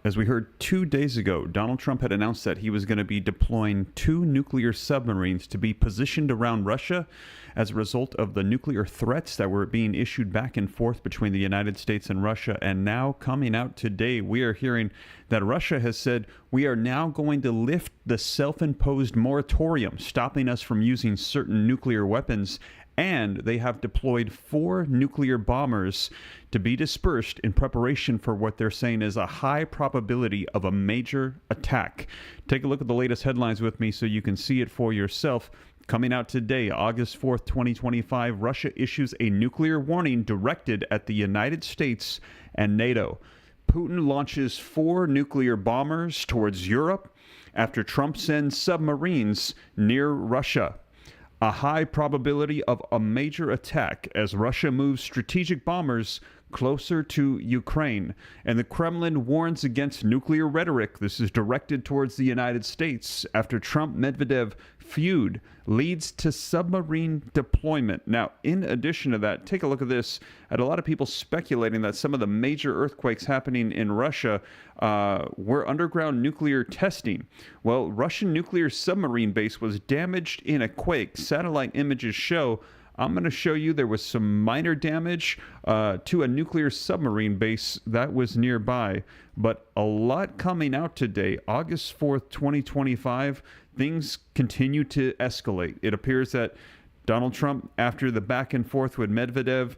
As we heard 2 days ago, Donald Trump had announced that he was going to be deploying 2 nuclear submarines to be positioned around Russia as a result of the nuclear threats that were being issued back and forth between the United States and Russia. And now, coming out today, we are hearing that Russia has said we are now going to lift the self-imposed moratorium, stopping us from using certain nuclear weapons. And they have deployed 4 nuclear bombers to be dispersed in preparation for what they're saying is a high probability of a major attack. Take a look at the latest headlines with me so you can see it for yourself. Coming out today, August 4th, 2025, Russia issues a nuclear warning directed at the United States and NATO. Putin launches 4 nuclear bombers towards Europe after Trump sends submarines near Russia. A high probability of a major attack as Russia moves strategic bombers closer to Ukraine. And the Kremlin warns against nuclear rhetoric. This is directed towards the United States after Trump-Medvedev feud leads to submarine deployment. Now, in addition to that, take a look at this. I had a lot of people speculating that some of the major earthquakes happening in Russia were underground nuclear testing. Well, Russian nuclear submarine base was damaged in a quake. Satellite images show. I'm going to show you there was some minor damage to a nuclear submarine base that was nearby. But a lot coming out today, August 4th, 2025. Things continue to escalate. It appears that Donald Trump, after the back and forth with Medvedev,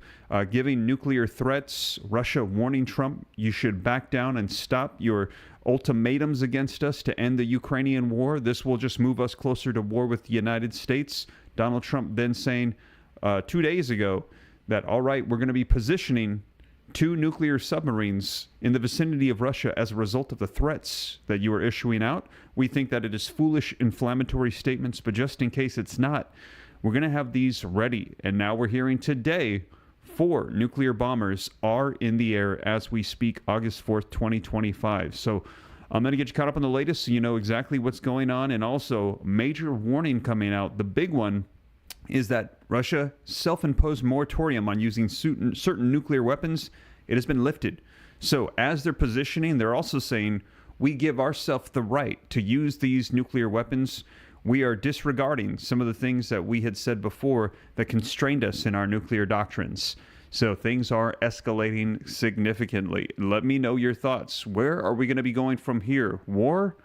giving nuclear threats, Russia warning Trump, you should back down and stop your ultimatums against us to end the Ukrainian war. This will just move us closer to war with the United States. Donald Trump then saying 2 days ago that, all right, we're going to be positioning 2 nuclear submarines in the vicinity of Russia as a result of the threats that you are issuing out. We think that it is foolish, inflammatory statements, but just in case it's not, we're going to have these ready. And now we're hearing today 4 nuclear bombers are in the air as we speak, August 4th, 2025. So I'm going to get you caught up on the latest so you know exactly what's going on. And also, major warning coming out. The big one is that Russia self-imposed moratorium on using certain nuclear weapons. It has been lifted. So as they're positioning, they're also saying, we give ourselves the right to use these nuclear weapons. We are disregarding some of the things that we had said before that constrained us in our nuclear doctrines. So things are escalating significantly. Let me know your thoughts. Where are we going to be going from here? War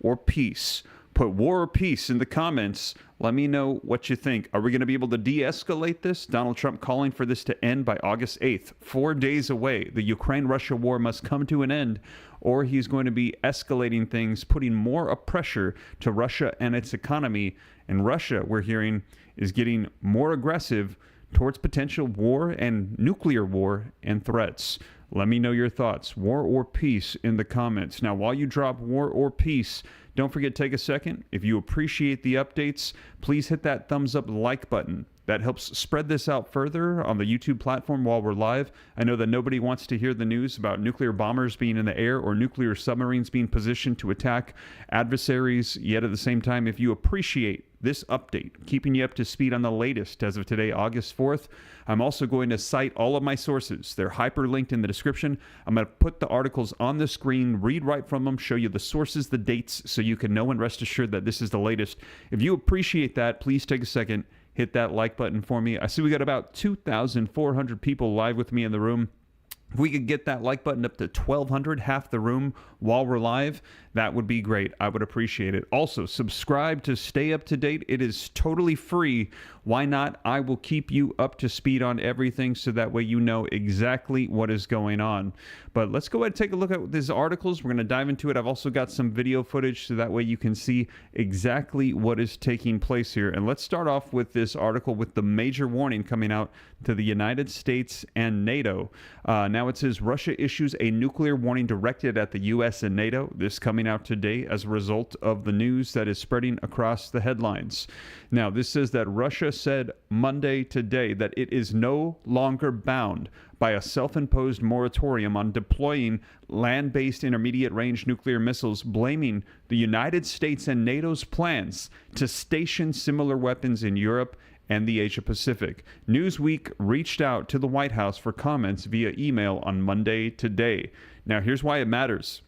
or peace? Put war or peace in the comments. Let me know what you think. Are we going to be able to de-escalate this? Donald Trump calling for this to end by August 8th. 4 days away. The Ukraine-Russia war must come to an end, or he's going to be escalating things, putting more pressure to Russia and its economy. And Russia, we're hearing, is getting more aggressive towards potential war and nuclear war and threats. Let me know your thoughts. War or peace in the comments. Now, while you drop war or peace, don't forget to take a second. If you appreciate the updates, please hit that thumbs up like button. That helps spread this out further on the YouTube platform while we're live. I know that nobody wants to hear the news about nuclear bombers being in the air or nuclear submarines being positioned to attack adversaries. Yet at the same time, if you appreciate this update, keeping you up to speed on the latest as of today, August 4th, I'm also going to cite all of my sources. They're hyperlinked in the description. I'm going to put the articles on the screen, read right from them, show you the sources, the dates, so you can know and rest assured that this is the latest. If you appreciate that, please take a second, hit that like button for me. I see we got about 2,400 people live with me in the room. If we could get that like button up to 1,200, half the room, while we're live, that would be great. I would appreciate it. Also, subscribe to stay up to date. It is totally free. Why not? I will keep you up to speed on everything so that way you know exactly what is going on. But let's go ahead and take a look at these articles. We're going to dive into it. I've also got some video footage so that way you can see exactly what is taking place here. And let's start off with this article with the major warning coming out to the United States and NATO. Now it says Russia issues a nuclear warning directed at the U.S. and NATO. This coming out today as a result of the news that is spreading across the headlines. Now this says that Russia said Monday today that it is no longer bound by a self-imposed moratorium on deploying land-based intermediate-range nuclear missiles, blaming the United States and NATO's plans to station similar weapons in Europe and the Asia Pacific. Newsweek reached out to the White House for comments via email on Monday today. Now, here's why it matters.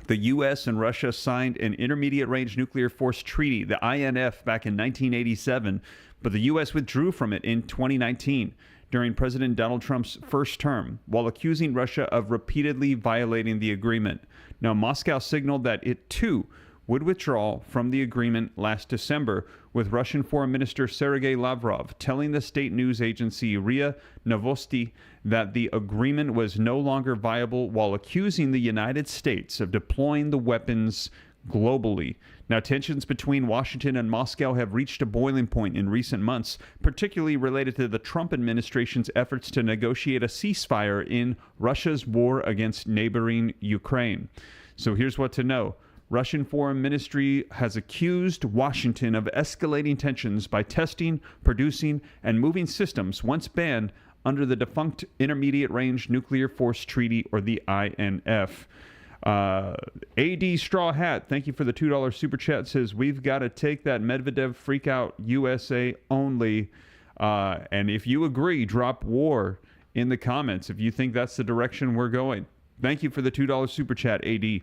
The U.S. and Russia signed an Intermediate Range Nuclear Force Treaty, the INF, back in 1987, but the U.S. withdrew from it in 2019 during President Donald Trump's first term, while accusing Russia of repeatedly violating the agreement. Now, Moscow signaled that it, too, would withdraw from the agreement last December, with Russian Foreign Minister Sergei Lavrov telling the state news agency RIA Novosti that the agreement was no longer viable, while accusing the United States of deploying the weapons globally. Now, tensions between Washington and Moscow have reached a boiling point in recent months, particularly related to the Trump administration's efforts to negotiate a ceasefire in Russia's war against neighboring Ukraine. So here's what to know. Russian Foreign Ministry has accused Washington of escalating tensions by testing, producing, and moving systems once banned under the defunct Intermediate Range Nuclear Force Treaty, or the INF. AD Straw Hat, thank you for the $2 super chat, says, we've got to take that Medvedev freak out, USA only. And if you agree, drop war in the comments if you think that's the direction we're going. Thank you for the $2 super chat, AD.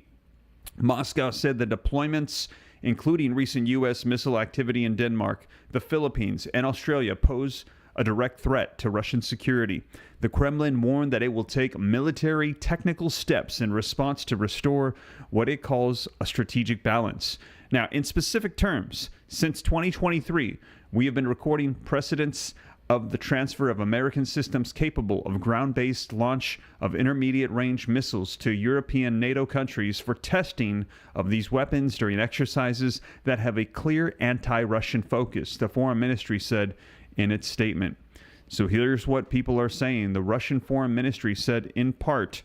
Moscow said the deployments, including recent U.S. missile activity in Denmark, the Philippines, and Australia, pose a direct threat to Russian security. The Kremlin warned that it will take military technical steps in response to restore what it calls a strategic balance. Now, in specific terms, since 2023, we have been recording precedents of the transfer of American systems capable of ground-based launch of intermediate-range missiles to European NATO countries for testing of these weapons during exercises that have a clear anti-Russian focus, the Foreign Ministry said in its statement. So here's what people are saying. The Russian Foreign Ministry said, in part,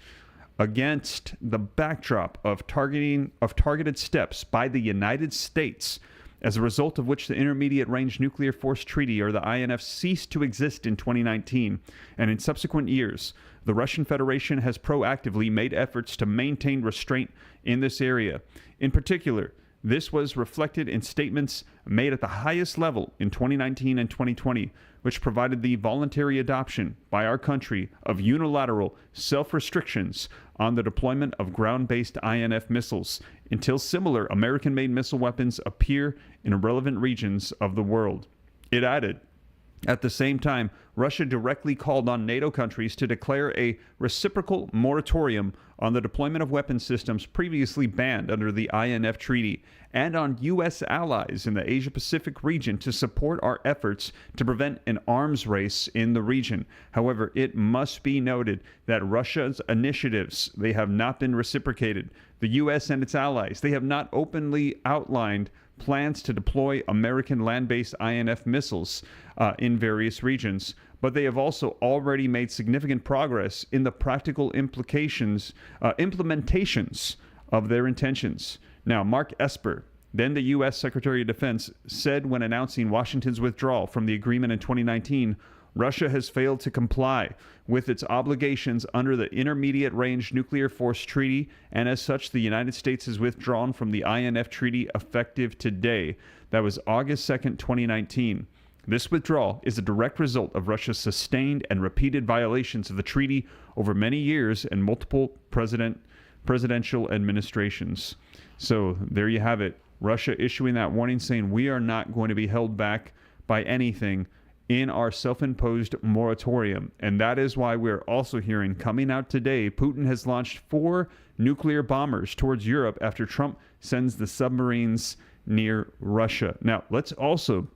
against the backdrop of targeted steps by the United States, as a result of which the Intermediate Range Nuclear Force Treaty, or the INF, ceased to exist in 2019, and in subsequent years, the Russian Federation has proactively made efforts to maintain restraint in this area. In particular, this was reflected in statements made at the highest level in 2019 and 2020, which provided the voluntary adoption by our country of unilateral self-restrictions on the deployment of ground-based INF missiles until similar American-made missile weapons appear in relevant regions of the world. It added, at the same time, Russia directly called on NATO countries to declare a reciprocal moratorium on the deployment of weapon systems previously banned under the INF Treaty, and on U.S. allies in the Asia-Pacific region to support our efforts to prevent an arms race in the region. However, it must be noted that Russia's initiatives, they have not been reciprocated. The U.S. and its allies, they have not openly outlined plans to deploy American land-based INF missiles in various regions, but they have also already made significant progress in the practical implementations of their intentions. Now, Mark Esper, then the U.S. Secretary of Defense, said when announcing Washington's withdrawal from the agreement in 2019, Russia has failed to comply with its obligations under the Intermediate Range Nuclear Force Treaty, and as such, the United States has withdrawn from the INF Treaty effective today. That was August 2nd, 2019. This withdrawal is a direct result of Russia's sustained and repeated violations of the treaty over many years and multiple presidential administrations. So there you have it. Russia issuing that warning saying we are not going to be held back by anything in our self-imposed moratorium. And that is why we're also hearing, coming out today, Putin has launched 4 nuclear bombers towards Europe after Trump sends the submarines near Russia. Now, let's also,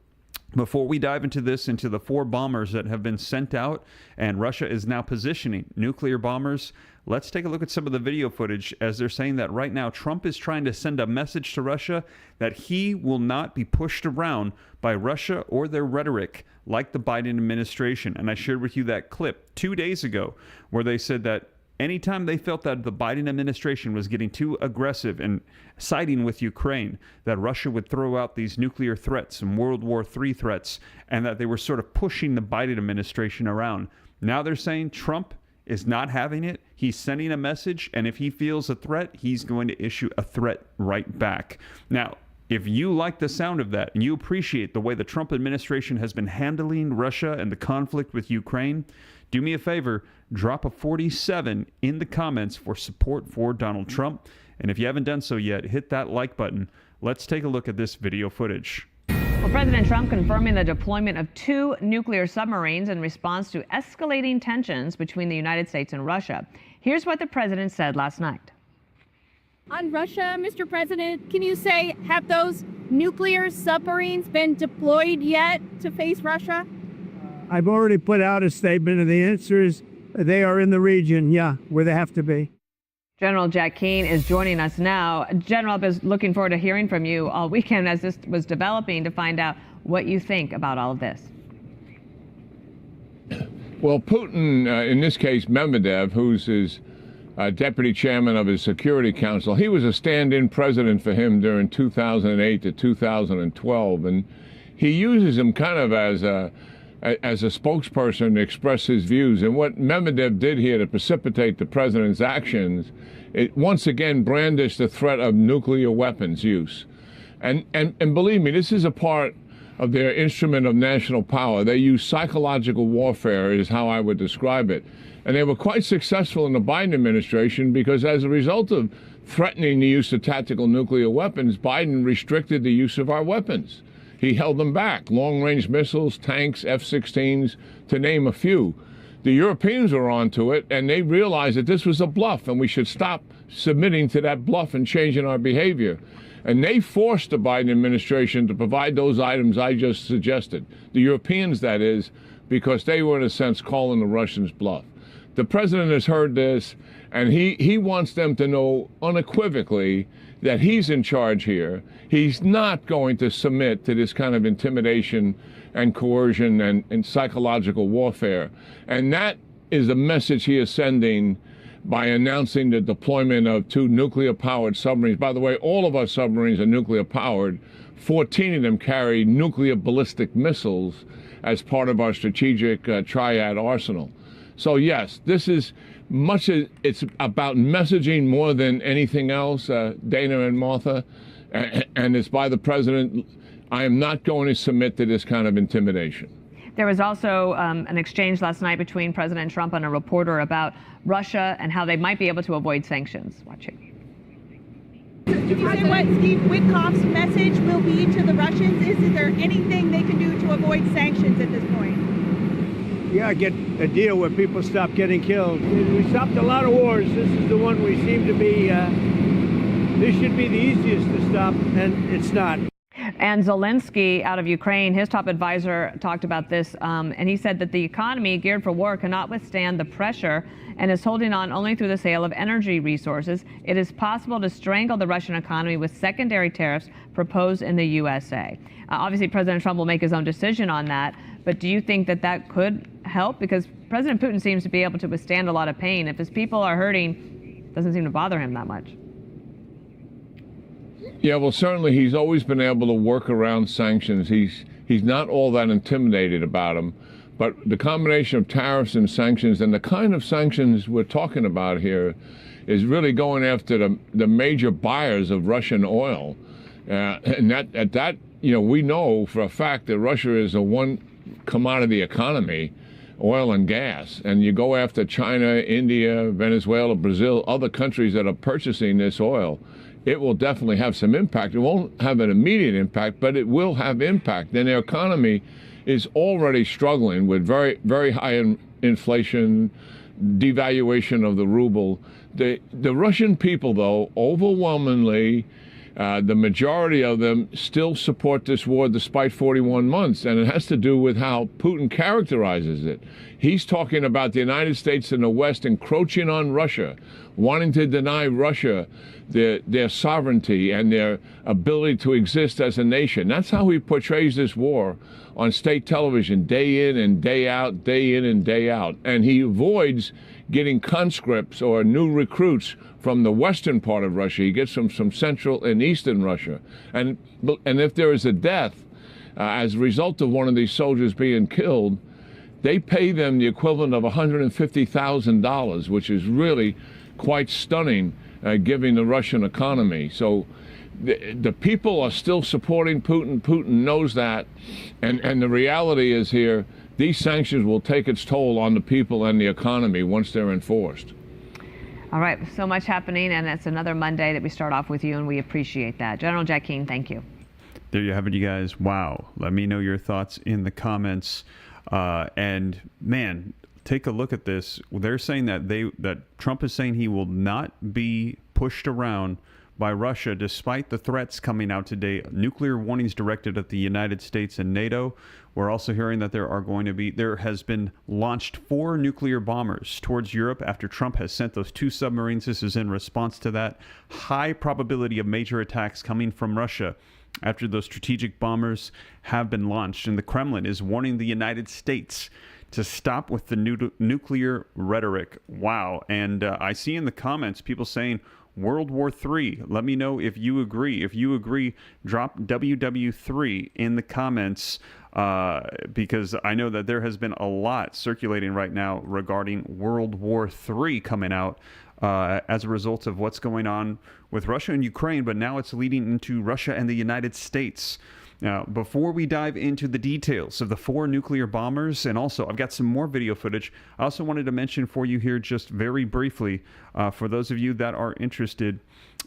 before we dive into this, into the 4 bombers that have been sent out, and Russia is now positioning nuclear bombers, let's take a look at some of the video footage as they're saying that right now Trump is trying to send a message to Russia that he will not be pushed around by Russia or their rhetoric like the Biden administration. And I shared with you that clip 2 days ago where they said that anytime they felt that the Biden administration was getting too aggressive and siding with Ukraine, that Russia would throw out these nuclear threats and World War III threats, and that they were sort of pushing the Biden administration around. Now they're saying Trump is not having it. He's sending a message, and if he feels a threat, he's going to issue a threat right back. Now, if you like the sound of that and you appreciate the way the Trump administration has been handling Russia and the conflict with Ukraine, do me a favor, drop a 47 in the comments for support for Donald Trump. And if you haven't done so yet, hit that like button. Let's take a look at this video footage. Well, President Trump confirming the deployment of 2 nuclear submarines in response to escalating tensions between the United States and Russia. Here's what the president said last night. On Russia, Mr. President, can you say, have those nuclear submarines been deployed yet to face Russia? I've already put out a statement, and the answer is they are in the region, yeah, where they have to be. General Jack Keane is joining us now. General, I was looking forward to hearing from you all weekend as this was developing to find out what you think about all of this. Well, Putin, in this case, Medvedev, who's his deputy chairman of his Security Council, he was a stand-in president for him during 2008 to 2012, and he uses him kind of as a spokesperson to express his views. And what Medvedev did here to precipitate the president's actions, it once again brandished the threat of nuclear weapons use. And believe me, this is a part of their instrument of national power. They use psychological warfare is how I would describe it. And they were quite successful in the Biden administration because as a result of threatening the use of tactical nuclear weapons, Biden restricted the use of our weapons. He held them back, long-range missiles, tanks, F-16s, to name a few. The Europeans were onto it, and they realized that this was a bluff, and we should stop submitting to that bluff and changing our behavior. And they forced the Biden administration to provide those items I just suggested. The Europeans, that is, because they were, in a sense, calling the Russians bluff. The president has heard this, and he wants them to know unequivocally that he's in charge here. He's not going to submit to this kind of intimidation and coercion and psychological warfare. And that is the message he is sending by announcing the deployment of 2 nuclear-powered submarines. By the way, all of our submarines are nuclear-powered. 14 of them carry nuclear ballistic missiles as part of our strategic triad arsenal. So yes, this is it's about messaging more than anything else, Dana and Martha, and it's by the president. I am not going to submit to this kind of intimidation. There was also an exchange last night between President Trump and a reporter about Russia and how they might be able to avoid sanctions. Watch it. Did you say what Steve Witkoff's message will be to the Russians? Is there anything they can do to avoid sanctions at this point? Yeah, get a deal where people stop getting killed. We stopped a lot of wars. This is the one we seem to be, this should be the easiest to stop, and it's not. And Zelensky out of Ukraine, his top advisor talked about this, and he said that the economy geared for war cannot withstand the pressure and is holding on only through the sale of energy resources. It is possible to strangle the Russian economy with secondary tariffs proposed in the USA. Obviously, President Trump will make his own decision on that, but do you think that that could help? Because President Putin seems to be able to withstand a lot of pain. If his people are hurting, it doesn't seem to bother him that much. Yeah, well, certainly he's always been able to work around sanctions. He's not all that intimidated about them. But the combination of tariffs and sanctions, and the kind of sanctions we're talking about here, is really going after the major buyers of Russian oil. And that we know for a fact that Russia is a one commodity economy, oil and gas. And you go after China, India, Venezuela, Brazil, other countries that are purchasing this oil. It will definitely have some impact. It won't have an immediate impact, but it will have impact. And their economy is already struggling with very, very high inflation, devaluation of the ruble. The Russian people, though, overwhelmingly, the majority of them still support this war despite 41 months. And it has to do with how Putin characterizes it. He's talking about the United States and the West encroaching on Russia, wanting to deny Russia their sovereignty and their ability to exist as a nation. That's how he portrays this war on state television, day in and day out, day in and day out. And he avoids getting conscripts or new recruits from the western part of Russia. He gets them from central and eastern Russia. And if there is a death as a result of one of these soldiers being killed, they pay them the equivalent of $150,000, which is really quite stunning, given the Russian economy. So the people are still supporting Putin. Putin knows that. And the reality is here, these sanctions will take its toll on the people and the economy once they're enforced. All right, so much happening, and it's another Monday that we start off with you, and we appreciate that. General Jack Keane, thank you. There you have it, you guys. Wow. Let me know your thoughts in the comments. And man, take a look at this. They're saying that Trump is saying he will not be pushed around by Russia despite the threats coming out today. Nuclear warnings directed at the United States and NATO. We're also hearing that there has been launched 4 nuclear bombers towards Europe after Trump has sent those 2 submarines. This is in response to that. High probability of major attacks coming from Russia after those strategic bombers have been launched. And the Kremlin is warning the United States to stop with the nuclear rhetoric. Wow. And I see in the comments people saying World War III. Let me know if you agree. If you agree, drop WW3 in the comments because I know that there has been a lot circulating right now regarding World War III coming out as a result of what's going on with Russia and Ukraine, but now it's leading into Russia and the United States. Now, before we dive into the details of the 4 nuclear bombers, and also I've got some more video footage, I also wanted to mention for you here just very briefly, for those of you that are interested,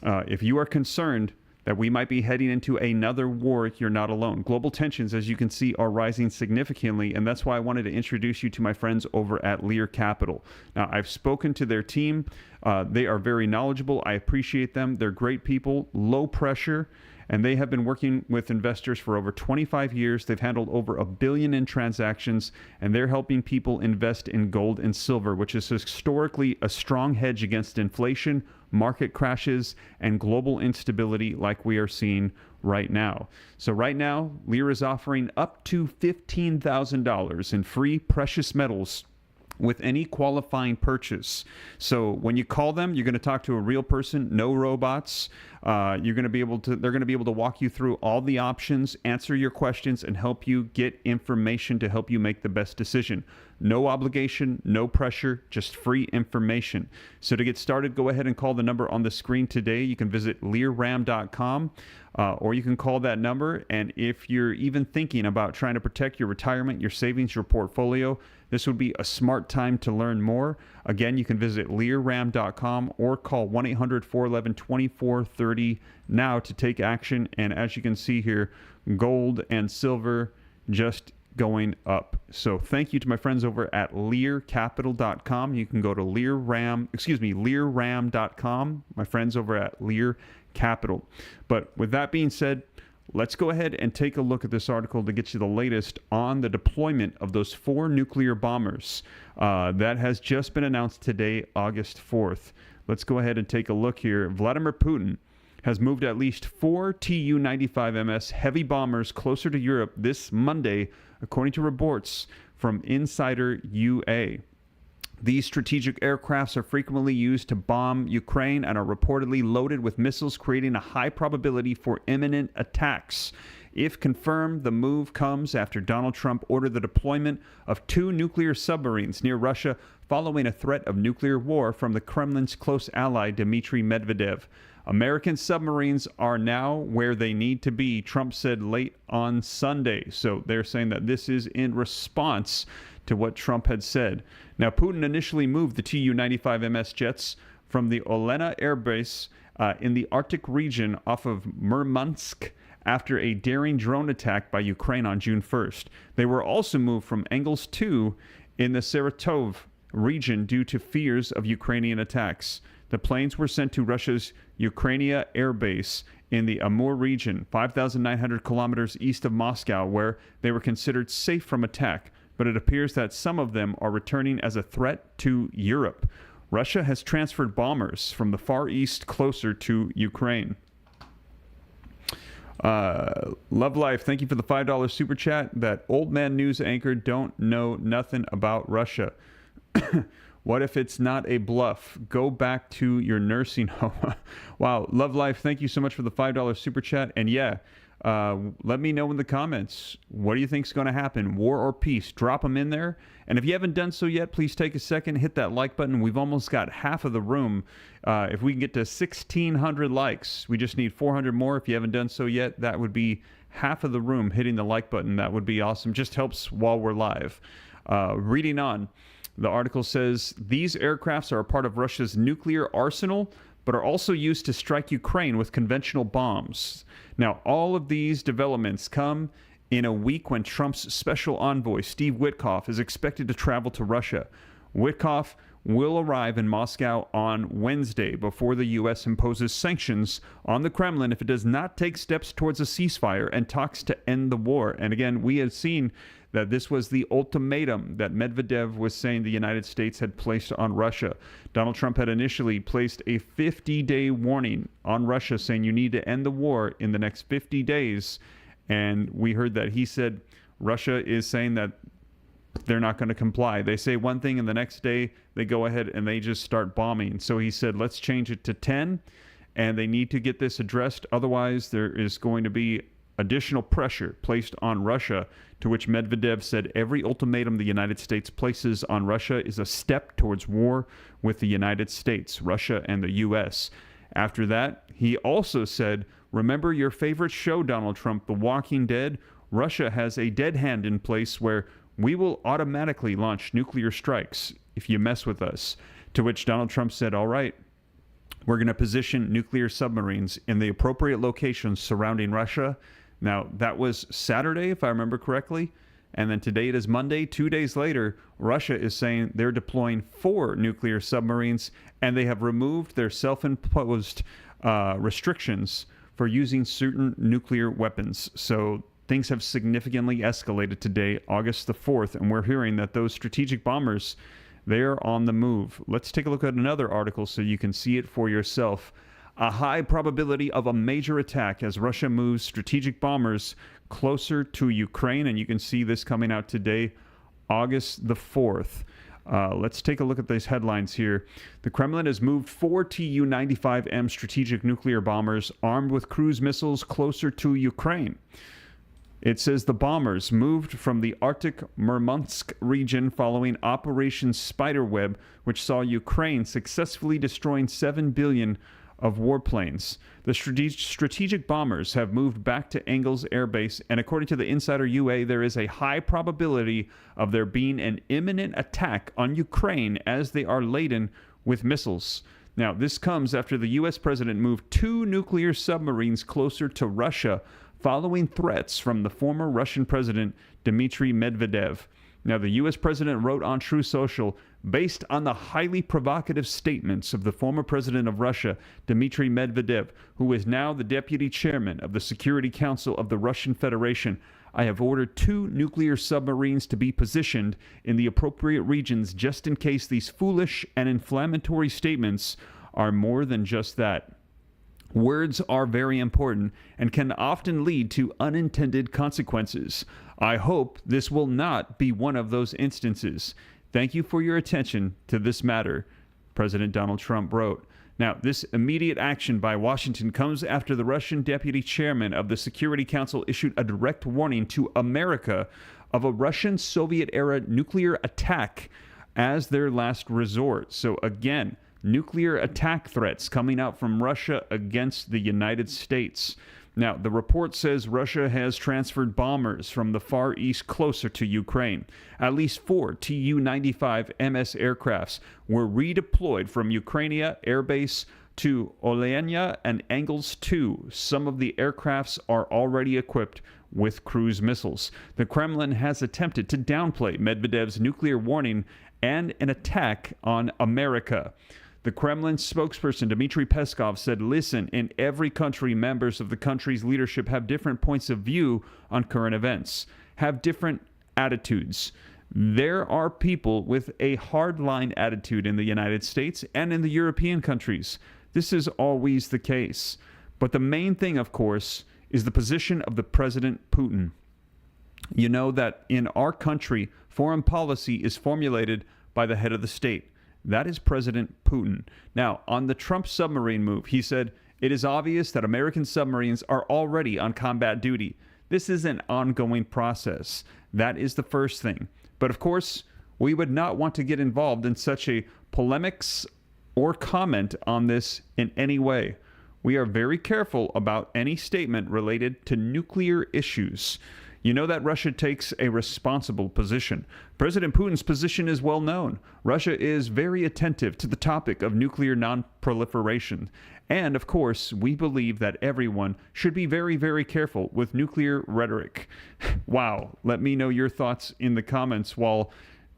if you are concerned that we might be heading into another war, you're not alone. Global tensions, as you can see, are rising significantly, and that's why I wanted to introduce you to my friends over at Lear Capital. Now, I've spoken to their team. They are very knowledgeable. I appreciate them. They're great people, low pressure, and they have been working with investors for over 25 years. They've handled over $1 billion in transactions, and they're helping people invest in gold and silver, which is historically a strong hedge against inflation, market crashes, and global instability like we are seeing right now. So right now, Lear is offering up to $15,000 in free precious metals with any qualifying purchase. So when you call them, you're going to talk to a real person, no robots. They're going to be able to walk you through all the options, answer your questions, and help you get information to help you make the best decision. No obligation, no pressure, just free information. So to get started, go ahead and call the number on the screen today. You can visit learram.com or you can call that number. And if you're even thinking about trying to protect your retirement, your savings, your portfolio, this would be a smart time to learn more. Again, you can visit learram.com or call 1-800-411-2430 now to take action. And as you can see here, gold and silver just going up. So thank you to my friends over at learcapital.com. You can go to learram.com, my friends over at Lear Capital. But with that being said, let's go ahead and take a look at this article to get you the latest on the deployment of those 4 nuclear bombers that has just been announced today, August 4th. Let's go ahead and take a look here. Vladimir Putin has moved at least 4 Tu-95MS heavy bombers closer to Europe this Monday, according to reports from Insider UA. These strategic aircrafts are frequently used to bomb Ukraine and are reportedly loaded with missiles, creating a high probability for imminent attacks. If confirmed, the move comes after Donald Trump ordered the deployment of 2 nuclear submarines near Russia following a threat of nuclear war from the Kremlin's close ally, Dmitry Medvedev. American submarines are now where they need to be, Trump said late on Sunday. So they're saying that this is in response to what Trump had said. Now, Putin initially moved the Tu-95MS jets from the Olena Air Base in the Arctic region off of Murmansk after a daring drone attack by Ukraine on June 1st. They were also moved from Engels 2 in the Saratov region due to fears of Ukrainian attacks. The planes were sent to Russia's Ukrainia Air Base in the Amur region, 5,900 kilometers east of Moscow, where they were considered safe from attack, but it appears that some of them are returning as a threat to Europe. Russia has transferred bombers from the Far East closer to Ukraine. Love Life, thank you for the $5 super chat. That old man news anchor don't know nothing about Russia. What if it's not a bluff? Go back to your nursing home. Wow. Love Life, thank you so much for the $5 super chat. And yeah, let me know in the comments, what do you think is going to happen? War or peace? Drop them in there. And if you haven't done so yet, please take a second, hit that like button. We've almost got half of the room. If we can get to 1,600 likes, we just need 400 more. If you haven't done so yet, that would be half of the room hitting the like button. That would be awesome. Just helps while we're live. Reading on. The article says these aircrafts are a part of Russia's nuclear arsenal, but are also used to strike Ukraine with conventional bombs. Now, all of these developments come in a week when Trump's special envoy, Steve Witkoff, is expected to travel to Russia. Witkoff will arrive in Moscow on Wednesday before the U.S. imposes sanctions on the Kremlin if it does not take steps towards a ceasefire and talks to end the war. And again, we have seen that this was the ultimatum that Medvedev was saying the United States had placed on Russia. Donald Trump had initially placed a 50-day warning on Russia saying you need to end the war in the next 50 days. And we heard that he said Russia is saying that they're not going to comply. They say one thing and the next day they go ahead and they just start bombing. So he said, let's change it to 10, and they need to get this addressed. Otherwise, there is going to be additional pressure placed on Russia, to which Medvedev said every ultimatum the United States places on Russia is a step towards war with the United States, Russia, and the U.S. After that, he also said, remember your favorite show, Donald Trump, The Walking Dead? Russia has a dead hand in place where we will automatically launch nuclear strikes if you mess with us. To which Donald Trump said, all right, we're going to position nuclear submarines in the appropriate locations surrounding Russia. Now, that was Saturday, if I remember correctly. And then today it is Monday. 2 days later, Russia is saying they're deploying 4 nuclear submarines, and they have removed their self-imposed restrictions for using certain nuclear weapons. So things have significantly escalated today, August the 4th, and we're hearing that those strategic bombers, they're on the move. Let's take a look at another article so you can see it for yourself. A high probability of a major attack as Russia moves strategic bombers closer to Ukraine, and you can see this coming out today, August the 4th. Let's take a look at these headlines here. The Kremlin has moved 4 Tu-95M strategic nuclear bombers armed with cruise missiles closer to Ukraine. It says the bombers moved from the Arctic Murmansk region following Operation Spiderweb, which saw Ukraine successfully destroying 7 billion of warplanes. The strategic bombers have moved back to Engels Air Base, and according to the Insider UA, there is a high probability of there being an imminent attack on Ukraine as they are laden with missiles. Now, this comes after the U.S. president moved 2 nuclear submarines closer to Russia following threats from the former Russian president, Dmitry Medvedev. Now, the U.S. president wrote on True Social, based on the highly provocative statements of the former president of Russia, Dmitry Medvedev, who is now the deputy chairman of the Security Council of the Russian Federation, I have ordered 2 nuclear submarines to be positioned in the appropriate regions just in case these foolish and inflammatory statements are more than just that. Words are very important and can often lead to unintended consequences. I hope this will not be one of those instances. Thank you for your attention to this matter, President Donald Trump wrote. Now, this immediate action by Washington comes after the Russian deputy chairman of the Security Council issued a direct warning to America of a Russian Soviet-era nuclear attack as their last resort. So again, nuclear attack threats coming out from Russia against the United States. Now, the report says Russia has transferred bombers from the Far East closer to Ukraine. At least 4 Tu-95MS aircrafts were redeployed from Ukrainia Air Base to Olenaya and Engels 2. Some of the aircrafts are already equipped with cruise missiles. The Kremlin has attempted to downplay Medvedev's nuclear warning and an attack on America. The Kremlin spokesperson Dmitry Peskov said, listen, in every country, members of the country's leadership have different points of view on current events, have different attitudes. There are people with a hardline attitude in the United States and in the European countries. This is always the case. But the main thing, of course, is the position of the President Putin. You know that in our country, foreign policy is formulated by the head of the state. That is President Putin. Now, on the Trump submarine move, he said, it is obvious that American submarines are already on combat duty. This is an ongoing process. That is the first thing. But of course, we would not want to get involved in such a polemics or comment on this in any way. We are very careful about any statement related to nuclear issues. You know that Russia takes a responsible position. President Putin's position is well known. Russia is very attentive to the topic of nuclear non-proliferation. And, of course, we believe that everyone should be very, very careful with nuclear rhetoric. Wow. Let me know your thoughts in the comments. While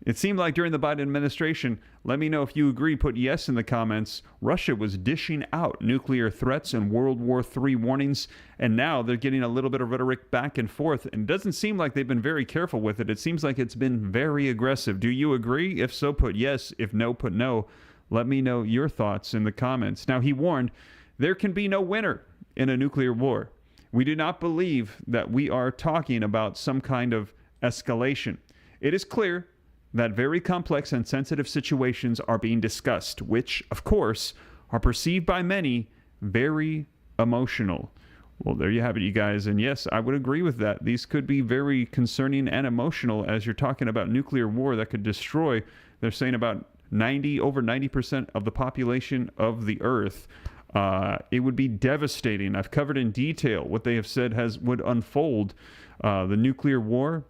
it seemed like during the Biden administration, let me know if you agree. Put yes in the comments. Russia was dishing out nuclear threats and World War III warnings, and now they're getting a little bit of rhetoric back and forth. And it doesn't seem like they've been very careful with it. It seems like it's been very aggressive. Do you agree? If so, put yes. If no, put no. Let me know your thoughts in the comments. Now, he warned there can be no winner in a nuclear war. We do not believe that we are talking about some kind of escalation. It is clear that very complex and sensitive situations are being discussed, which, of course, are perceived by many very emotional. Well, there you have it, you guys. And yes, I would agree with that. These could be very concerning and emotional as you're talking about nuclear war that could destroy, they're saying about over 90% of the population of the Earth. It would be devastating. I've covered in detail what they have said would unfold. The nuclear war,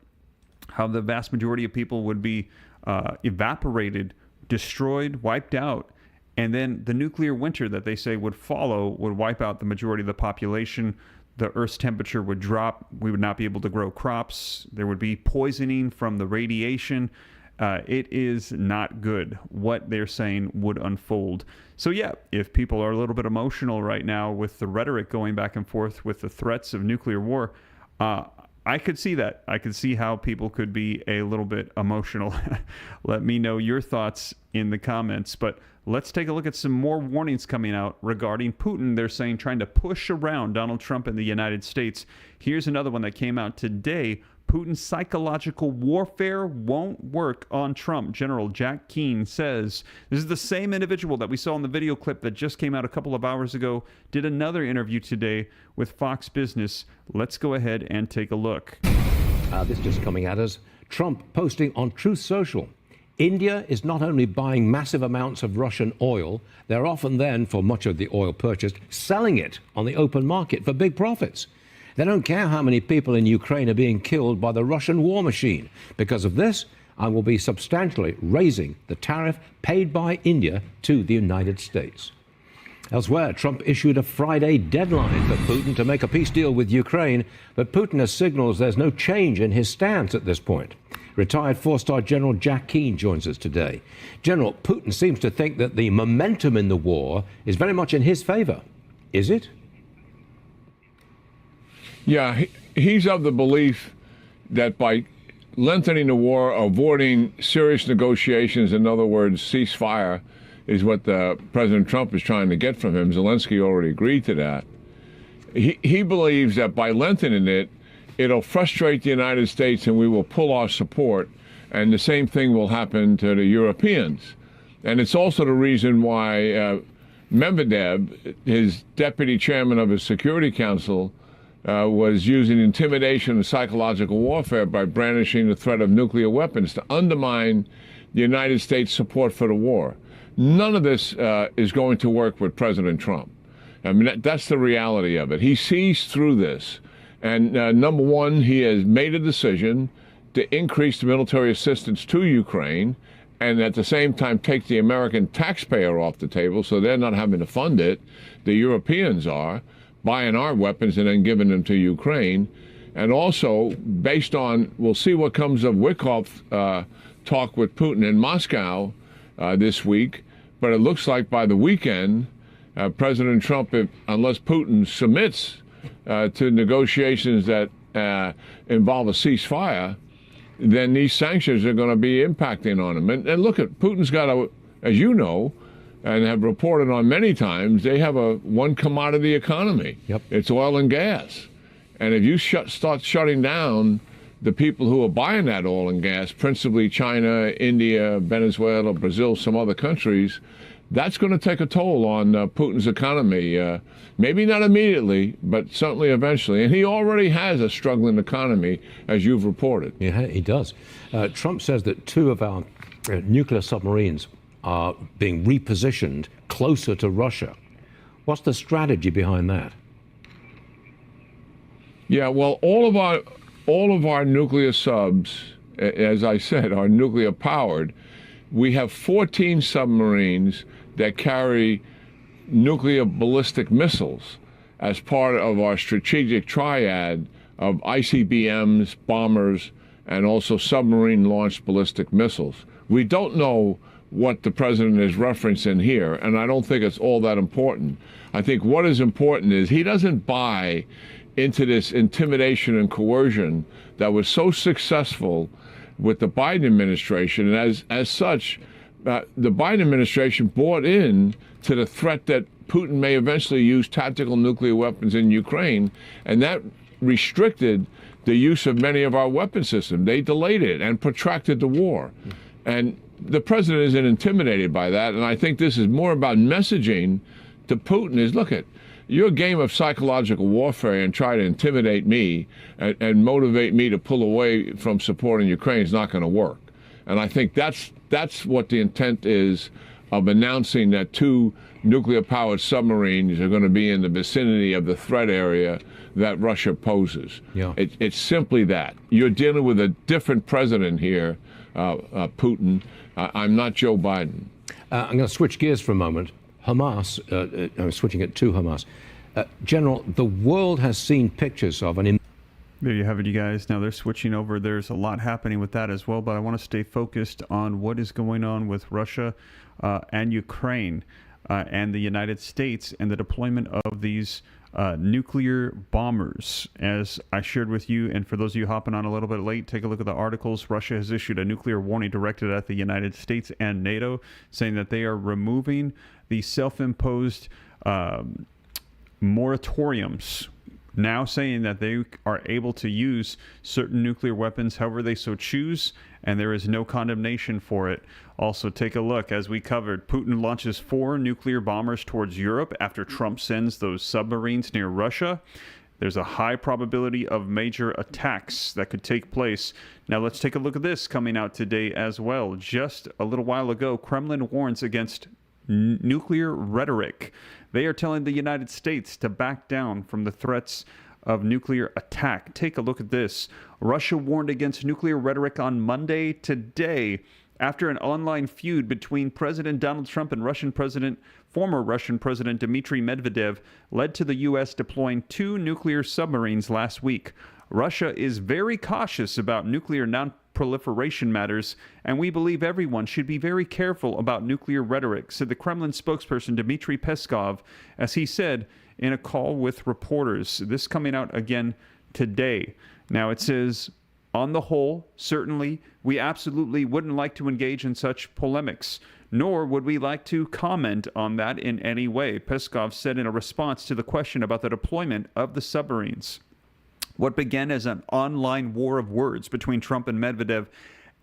how the vast majority of people would be evaporated, destroyed, wiped out. And then the nuclear winter that they say would follow would wipe out the majority of the population. The Earth's temperature would drop. We would not be able to grow crops. There would be poisoning from the radiation. It is not good what they're saying would unfold. So yeah, if people are a little bit emotional right now with the rhetoric going back and forth with the threats of nuclear war, I could see that. I could see how people could be a little bit emotional. Let me know your thoughts in the comments. But let's take a look at some more warnings coming out regarding Putin. They're saying trying to push around Donald Trump in the United States. Here's another one that came out today. Putin's psychological warfare won't work on Trump. General Jack Keane says, this is the same individual that we saw in the video clip that just came out a couple of hours ago, did another interview today with Fox Business. Let's go ahead and take a look. This just coming at us. Trump posting on Truth Social. India is not only buying massive amounts of Russian oil, they're often then, for much of the oil purchased, selling it on the open market for big profits. They don't care how many people in Ukraine are being killed by the Russian war machine. Because of this, I will be substantially raising the tariff paid by India to the United States. Elsewhere, Trump issued a Friday deadline for Putin to make a peace deal with Ukraine, but Putin has signals there's no change in his stance at this point. Retired four-star General Jack Keane joins us today. General, Putin seems to think that the momentum in the war is very much in his favor. Is it? Yeah, he's of the belief that by lengthening the war, avoiding serious negotiations, in other words, ceasefire, is what President Trump is trying to get from him. Zelensky already agreed to that. He believes that by lengthening it, it'll frustrate the United States and we will pull our support, and the same thing will happen to the Europeans. And it's also the reason why Medvedev, his deputy chairman of his Security Council, was using intimidation and psychological warfare by brandishing the threat of nuclear weapons to undermine the United States' support for the war. None of this is going to work with President Trump. I mean, that's the reality of it. He sees through this. And number one, he has made a decision to increase the military assistance to Ukraine and at the same time take the American taxpayer off the table so they're not having to fund it. The Europeans are buying our weapons and then giving them to Ukraine. And also, based on, we'll see what comes of Wickoff's talk with Putin in Moscow this week, but it looks like by the weekend, President Trump, unless Putin submits to negotiations that involve a ceasefire, then these sanctions are going to be impacting on him. And look, Putin's got as you know, and have reported on many times, they have one commodity economy. Yep. It's oil and gas. And if you start shutting down the people who are buying that oil and gas, principally China, India, Venezuela, Brazil, some other countries, that's going to take a toll on Putin's economy. Maybe not immediately, but certainly eventually. And he already has a struggling economy, as you've reported. Yeah, he does. Trump says that 2 of our nuclear submarines are being repositioned closer to Russia. What's the strategy behind that? Yeah, well, all of our all of our nuclear subs, as I said, are nuclear powered. We have 14 submarines that carry nuclear ballistic missiles as part of our strategic triad of ICBMs, bombers, and also submarine-launched ballistic missiles. We don't know what the president is referencing here, and I don't think it's all that important. I think what is important is he doesn't buy into this intimidation and coercion that was so successful with the Biden administration, and as such, the Biden administration bought in to the threat that Putin may eventually use tactical nuclear weapons in Ukraine, and that restricted the use of many of our weapon systems. They delayed it and protracted the war. And the president isn't intimidated by that, and I think this is more about messaging to Putin is, look at, your game of psychological warfare and try to intimidate me and motivate me to pull away from supporting Ukraine is not going to work. And I think that's what the intent is of announcing that 2 nuclear-powered submarines are going to be in the vicinity of the threat area that Russia poses. Yeah. It's simply that. You're dealing with a different president here, Putin. I'm not Joe Biden. I'm going to switch gears for a moment. Hamas, I'm switching it to Hamas. General, the world has seen pictures of an... There you have it, you guys. Now they're switching over. There's a lot happening with that as well, but I want to stay focused on what is going on with Russia and Ukraine and the United States and the deployment of these nuclear bombers. As I shared with you, and for those of you hopping on a little bit late, take a look at the articles. Russia has issued a nuclear warning directed at the United States and NATO, saying that they are removing the self-imposed moratoriums, now saying that they are able to use certain nuclear weapons however they so choose, and there is no condemnation for it. Also, take a look, as we covered, Putin launches 4 nuclear bombers towards Europe after Trump sends those submarines near Russia. There's a high probability of major attacks that could take place. Now let's take a look at this coming out today as well. Just a little while ago, Kremlin warns against nuclear rhetoric. They are telling the United States to back down from the threats of nuclear attack. Take a look at this. Russia warned against nuclear rhetoric on Monday today after an online feud between President Donald Trump and former Russian President Dmitry Medvedev led to the U.S. deploying 2 nuclear submarines last week. Russia is very cautious about nuclear non-proliferation matters, and we believe everyone should be very careful about nuclear rhetoric, said the Kremlin spokesperson Dmitry Peskov, as he said in a call with reporters. This coming out again today. Now it says, on the whole, certainly, we absolutely wouldn't like to engage in such polemics, nor would we like to comment on that in any way, Peskov said in a response to the question about the deployment of the submarines. What began as an online war of words between Trump and Medvedev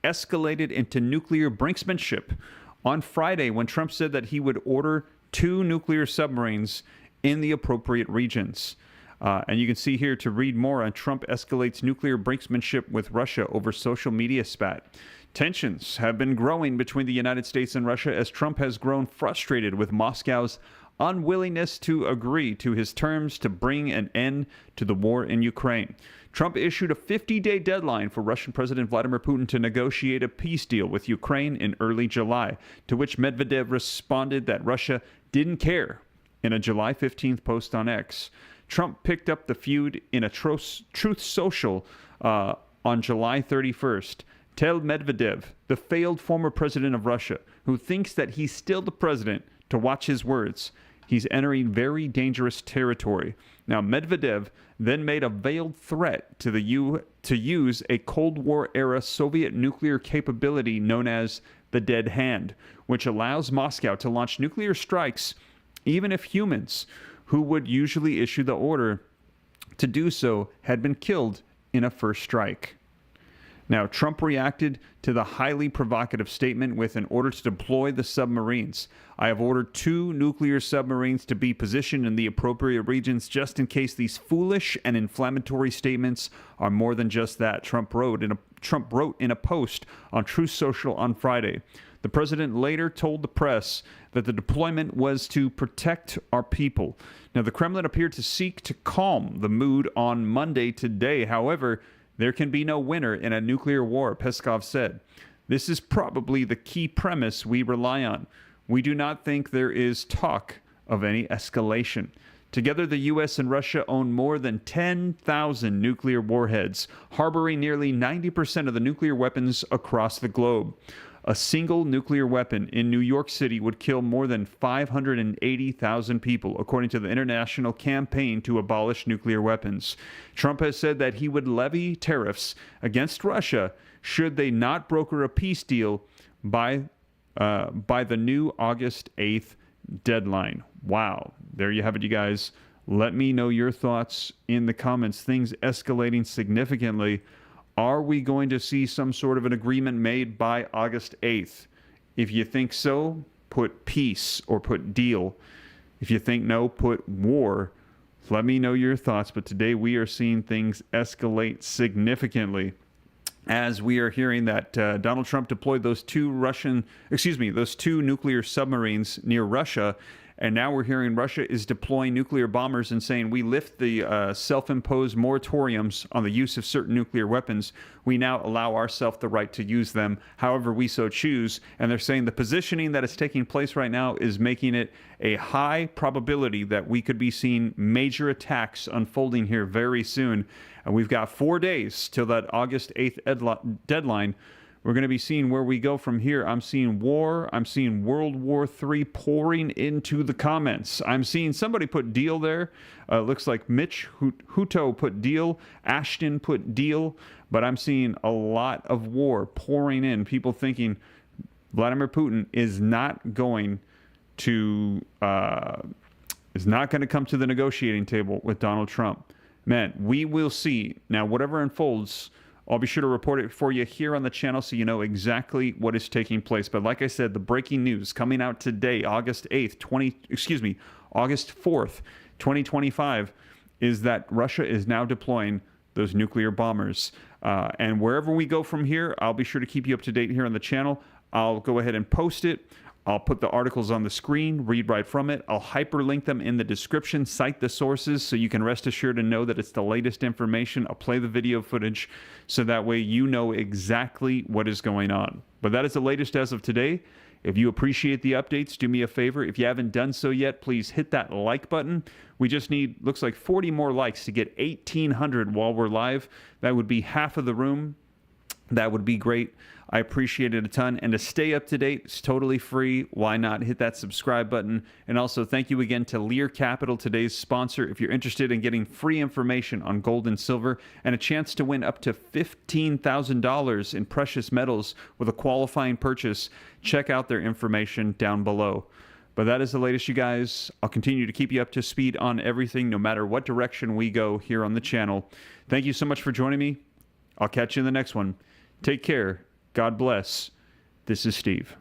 escalated into nuclear brinksmanship on Friday when Trump said that he would order 2 nuclear submarines in the appropriate regions. And you can see here to read more on Trump escalates nuclear brinksmanship with Russia over social media spat. Tensions have been growing between the United States and Russia as Trump has grown frustrated with Moscow's unwillingness to agree to his terms to bring an end to the war in Ukraine. Trump issued a 50-day deadline for Russian President Vladimir Putin to negotiate a peace deal with Ukraine in early July, to which Medvedev responded that Russia didn't care in a July 15th post on X. Trump picked up the feud in a Truth Social on July 31st. Tell Medvedev, the failed former president of Russia, who thinks that he's still the president, to watch his words. He's entering very dangerous territory. Now, Medvedev then made a veiled threat to use a Cold War-era Soviet nuclear capability known as the Dead Hand, which allows Moscow to launch nuclear strikes even if humans who would usually issue the order to do so had been killed in a first strike. Now, Trump reacted to the highly provocative statement with an order to deploy the submarines. I have ordered 2 nuclear submarines to be positioned in the appropriate regions just in case these foolish and inflammatory statements are more than just that, Trump wrote in a post on Truth Social on Friday. The president later told the press that the deployment was to protect our people. Now, the Kremlin appeared to seek to calm the mood on Monday today. However, There can be no winner in a nuclear war, Peskov said. This is probably the key premise we rely on. We do not think there is talk of any escalation. Together, the U.S. and Russia own more than 10,000 nuclear warheads, harboring nearly 90% of the nuclear weapons across the globe. A single nuclear weapon in New York City would kill more than 580,000 people, according to the International Campaign to Abolish Nuclear Weapons. Trump has said that he would levy tariffs against Russia should they not broker a peace deal by the new August 8th deadline. Wow. There you have it, you guys. Let me know your thoughts in the comments. Things escalating significantly. Are we going to see some sort of an agreement made by August 8th? If you think so, put peace or put deal. If you think no, put war. Let me know your thoughts. But today we are seeing things escalate significantly as we are hearing that Donald Trump deployed those two nuclear submarines near Russia. And now we're hearing Russia is deploying nuclear bombers and saying we lift the self-imposed moratoriums on the use of certain nuclear weapons. We now allow ourselves the right to use them however we so choose. And they're saying the positioning that is taking place right now is making it a high probability that we could be seeing major attacks unfolding here very soon. And we've got 4 days till that August 8th deadline. We're going to be seeing where we go from here. I'm seeing war. I'm seeing World War III pouring into the comments. I'm seeing somebody put deal there. Looks like Mitch Hutto put deal. Ashton put deal. But I'm seeing a lot of war pouring in. People thinking Vladimir Putin is not going to come to the negotiating table with Donald Trump. Man, we will see. Now, whatever unfolds, I'll be sure to report it for you here on the channel so you know exactly what is taking place. But like I said, the breaking news coming out today, August 4th, 2025, is that Russia is now deploying those nuclear bombers. And wherever we go from here, I'll be sure to keep you up to date here on the channel. I'll go ahead and post it. I'll put the articles on the screen, read right from it. I'll hyperlink them in the description, cite the sources so you can rest assured and know that it's the latest information. I'll play the video footage so that way you know exactly what is going on. But that is the latest as of today. If you appreciate the updates, do me a favor. If you haven't done so yet, please hit that like button. We just need, looks like 40 more likes to get 1,800 while we're live. That would be half of the room. That would be great. I appreciate it a ton. And to stay up to date, it's totally free. Why not hit that subscribe button? And also thank you again to Lear Capital, today's sponsor. If you're interested in getting free information on gold and silver and a chance to win up to $15,000 in precious metals with a qualifying purchase, check out their information down below. But that is the latest, you guys. I'll continue to keep you up to speed on everything, no matter what direction we go here on the channel. Thank you so much for joining me. I'll catch you in the next one. Take care. God bless. This is Steve.